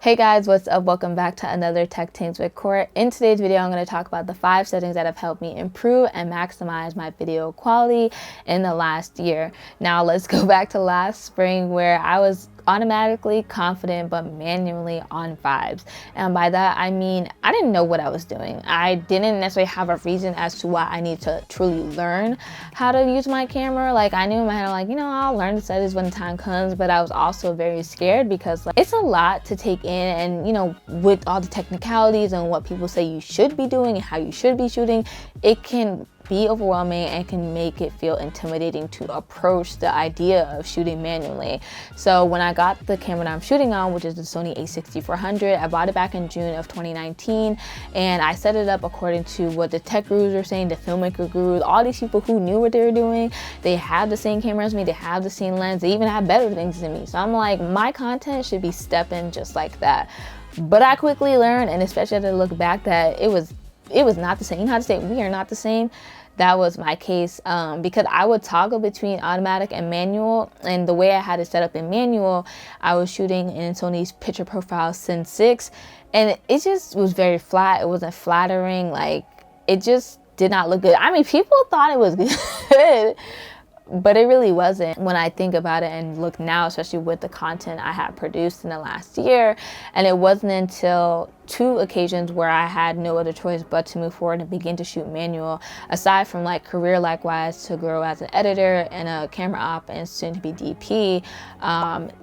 Hey guys, what's up? Welcome back to another Tech Things with Kourt. In today's video, I'm going to talk about the 5 settings that have helped me improve and maximize my video quality in the last year. Now let's go back to last spring where I was automatically confident but manually on 5s, and by that I mean I didn't know what I was doing. I didn't necessarily have a reason as to why I need to truly learn how to use my camera. Like, I knew in my head, like, I'll learn to set this when the time comes, but I was also very scared because it's a lot to take in, and with all the technicalities and what people say you should be doing and how you should be shooting, it can be overwhelming and can make it feel intimidating to approach the idea of shooting manually. So when I got the camera that I'm shooting on, which is the Sony a6400, I bought it back in June of 2019, and I set it up according to what the tech gurus were saying, the filmmaker gurus, all these people who knew what they were doing. They have the same camera as me, they have the same lens, they even have better things than me. So I'm like, my content should be stepping just like that. But I quickly learned, and especially as I look back, that it was not the same. You know how to say we are not the same? That was my case, because I would toggle between automatic and manual, and the way I had it set up in manual, I was shooting in Sony's picture profile Sin 6, and it just was very flat. It wasn't flattering. Like, it just did not look good. I mean, people thought it was good, but it really wasn't when I think about it and look now, especially with the content I have produced in the last year. And it wasn't until 2 occasions where I had no other choice but to move forward and begin to shoot manual, aside from like career likewise to grow as an editor and a camera op and soon to be DP.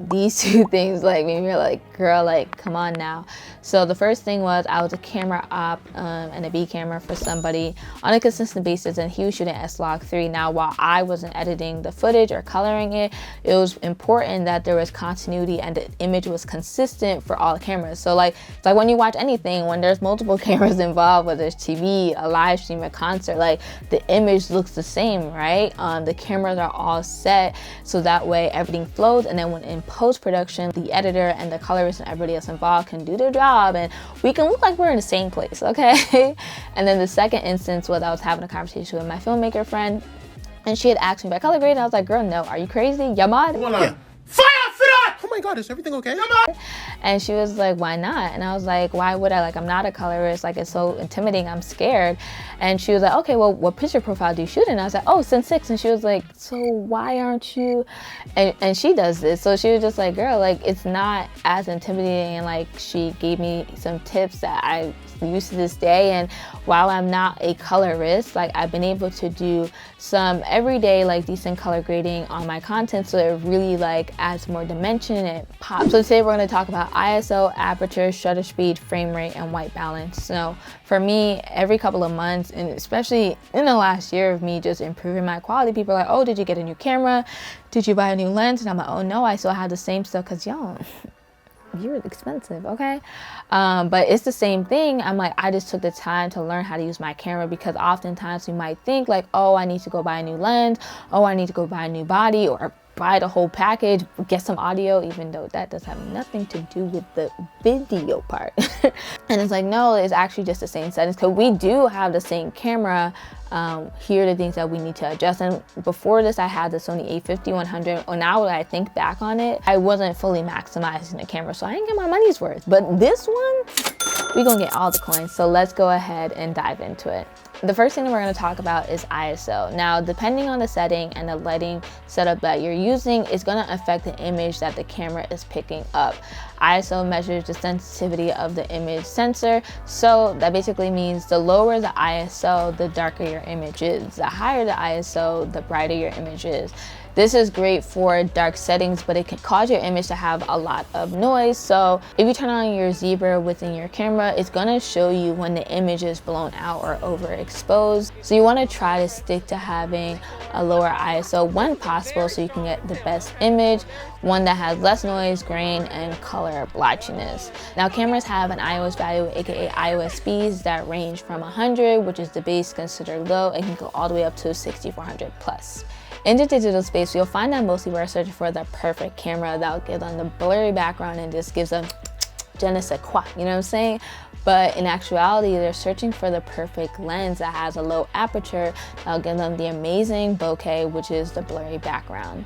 These 2 things like made me like, girl, like, come on now. So the first thing was I was a camera op and a B camera for somebody on a consistent basis, and he was shooting S-Log3. Now, while I wasn't editing the footage or coloring it, it was important that there was continuity and the image was consistent for all the cameras. So like, it's like when you watch anything, when there's multiple cameras involved, whether it's TV, a live stream, a concert, like, the image looks the same, right? The cameras are all set so that way everything flows, and then when in post-production, the editor and the colorist and everybody else involved can do their job and we can look like we're in the same place, okay? And then the second instance was I was having a conversation with my filmmaker friend, and she had asked me about color grade, and I was like, girl, no, are you crazy? Yamad? Yeah. Fire for that! Oh my God, is everything okay? And she was like, why not? And I was like, why would I? Like, I'm not a colorist. Like, it's so intimidating. I'm scared. And she was like, okay, well, what picture profile do you shoot in? And I was like, oh, Sin 6. And she was like, so why aren't you? And she does this. So she was just like, girl, like, it's not as intimidating. And like, she gave me some tips that I use to this day. And while I'm not a colorist, like, I've been able to do some everyday, like, decent color grading on my content, so it really like adds more dimension and it pops. So today we're going to talk about ISO, aperture, shutter speed, frame rate, and white balance. So for me, every couple of months, and especially in the last year of me just improving my quality, people are like, oh, did you get a new camera? Did you buy a new lens? And I'm like, oh no, I still have the same stuff, because you're expensive, okay? But it's the same thing. I'm like, I just took the time to learn how to use my camera, because oftentimes we might think like, oh, I need to go buy a new lens, oh, I need to go buy a new body, or buy the whole package, get some audio, even though that does have nothing to do with the video part. And it's like, no, it's actually just the same settings, because we do have the same camera. Here are the things that we need to adjust. And before this, I had the Sony a5100. And now that I think back on it, I wasn't fully maximizing the camera, so I didn't get my money's worth. But this one, we're gonna get all the coins. So let's go ahead and dive into it. The first thing that we're going to talk about is ISO. Now, depending on the setting and the lighting setup that you're using, is going to affect the image that the camera is picking up. ISO measures the sensitivity of the image sensor. So that basically means the lower the ISO, the darker your image is. The higher the ISO, the brighter your image is. This is great for dark settings, but it can cause your image to have a lot of noise. So if you turn on your zebra within your camera, it's gonna show you when the image is blown out or overexposed. So you wanna try to stick to having a lower ISO when possible, so you can get the best image, one that has less noise, grain, and color blotchiness. Now, cameras have an iOS value, aka iOS speeds, that range from 100, which is the base considered low, and can go all the way up to 6400 plus. In the digital space, you'll find that mostly we're searching for the perfect camera that will give them the blurry background and just gives them je ne sais quoi, you know what I'm saying? But in actuality, they're searching for the perfect lens that has a low aperture that'll give them the amazing bokeh, which is the blurry background.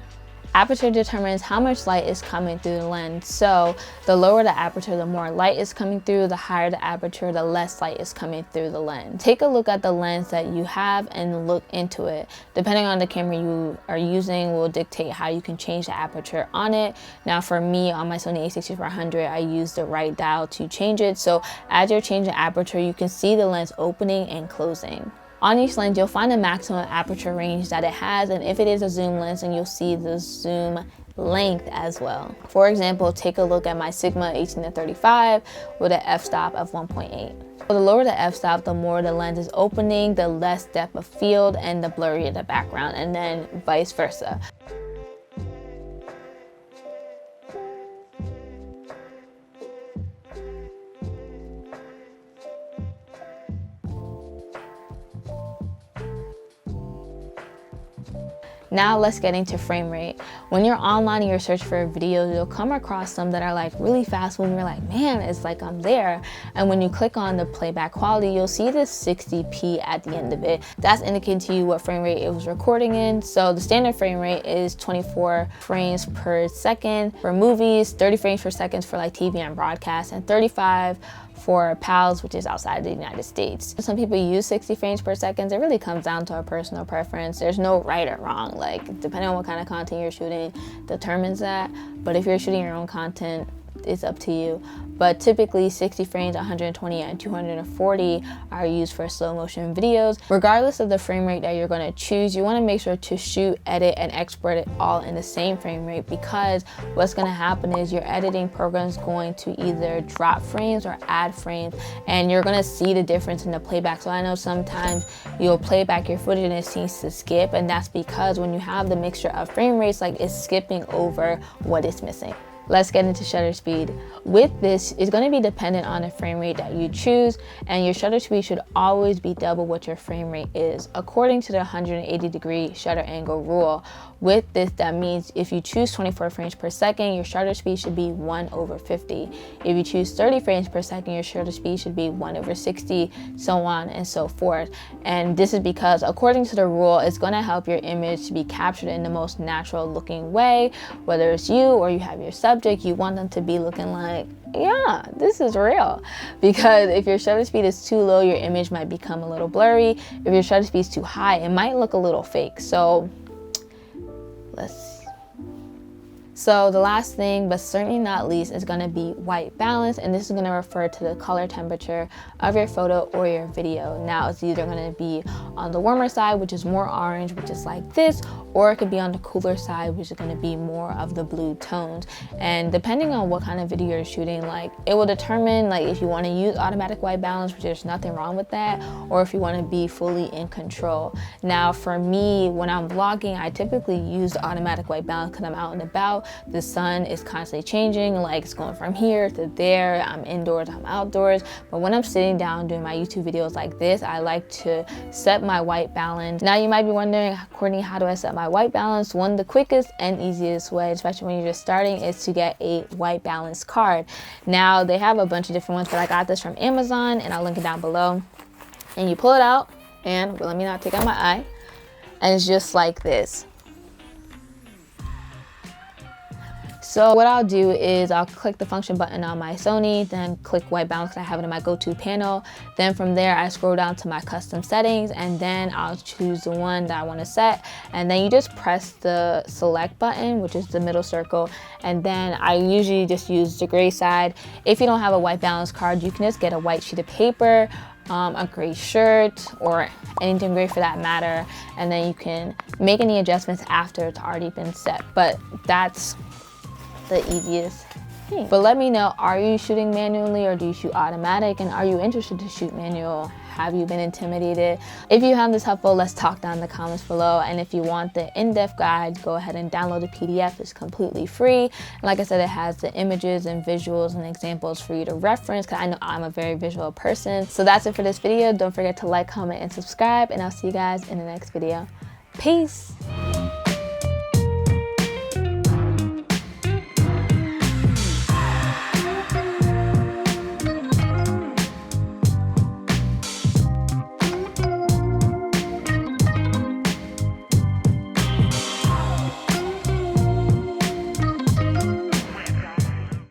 Aperture determines how much light is coming through the lens. So the lower the aperture, the more light is coming through. The higher the aperture, the less light is coming through the lens. Take a look at the lens that you have and look into it. Depending on the camera you are using will dictate how you can change the aperture on it. Now for me, on my Sony a6400, I use the right dial to change it. So as you're changing aperture, you can see the lens opening and closing. On each lens, you'll find the maximum aperture range that it has, and if it is a zoom lens, then you'll see the zoom length as well. For example, take a look at my Sigma 18-35 with an f-stop of 1.8. So the lower the f-stop, the more the lens is opening, the less depth of field and the blurrier the background, and then vice versa. Now let's get into frame rate. When you're online and you're searching for videos, you'll come across some that are like really fast when you're like, man, it's like I'm there. And when you click on the playback quality, you'll see this 60p at the end of it. That's indicating to you what frame rate it was recording in. So the standard frame rate is 24 frames per second for movies, 30 frames per second for like TV and broadcast, and 35 for PALs, which is outside the United States. Some people use 60 frames per second. It really comes down to a personal preference. There's no right or wrong. Like, depending on what kind of content you're shooting determines that. But if you're shooting your own content, it's up to you. But typically 60 frames, 120 and 240 are used for slow motion videos. Regardless of the frame rate that you're going to choose, you want to make sure to shoot, edit, and export it all in the same frame rate, because what's going to happen is your editing program is going to either drop frames or add frames, and you're going to see the difference in the playback. So I know sometimes you'll play back your footage and it seems to skip, and that's because when you have the mixture of frame rates, like, it's skipping over what is missing. Let's get into shutter speed. With this, it's going to be dependent on the frame rate that you choose, and your shutter speed should always be double what your frame rate is, according to the 180-degree shutter angle rule. With this, that means if you choose 24 frames per second, your shutter speed should be 1/50. If you choose 30 frames per second, your shutter speed should be 1/60, so on and so forth. And this is because, according to the rule, it's going to help your image to be captured in the most natural looking way. Whether it's you or you have your subject, you want them to be looking like, yeah, this is real. Because if your shutter speed is too low, your image might become a little blurry. If your shutter speed is too high, it might look a little fake. So the last thing, but certainly not least, is going to be white balance, and this is going to refer to the color temperature of your photo or your video. Now, it's either going to be on the warmer side, which is more orange, which is like this, or it could be on the cooler side, which is going to be more of the blue tones. And depending on what kind of video you're shooting, like, it will determine, like, if you want to use automatic white balance, which there's nothing wrong with that, or if you want to be fully in control. Now, for me, when I'm vlogging, I typically use automatic white balance because I'm out and about. The sun is constantly changing, like, it's going from here to there. I'm indoors, I'm outdoors. But when I'm sitting down doing my YouTube videos like this, I like to set my white balance. Now, you might be wondering, Kourtney, how do I set my white balance? One, the quickest and easiest way, especially when you're just starting, is to get a white balance card. Now, they have a bunch of different ones, but I got this from Amazon, and I'll link it down below. And you pull it out, and let me not take out my eye, and it's just like this. So what I'll do is I'll click the function button on my Sony, then click white balance because I have it in my go-to panel. Then from there, I scroll down to my custom settings, and then I'll choose the one that I want to set. And then you just press the select button, which is the middle circle. And then I usually just use the gray side. If you don't have a white balance card, you can just get a white sheet of paper, a gray shirt, or anything gray for that matter. And then you can make any adjustments after it's already been set. But that's the easiest thing. But let me know, are you shooting manually or do you shoot automatic? And are you interested to shoot manual? Have you been intimidated? If you found this helpful, let's talk down in the comments below. And if you want the in-depth guide, go ahead and download the PDF. It's completely free. And like I said, it has the images and visuals and examples for you to reference, because I know I'm a very visual person. So that's it for this video. Don't forget to like, comment, and subscribe, and I'll see you guys in the next video. Peace.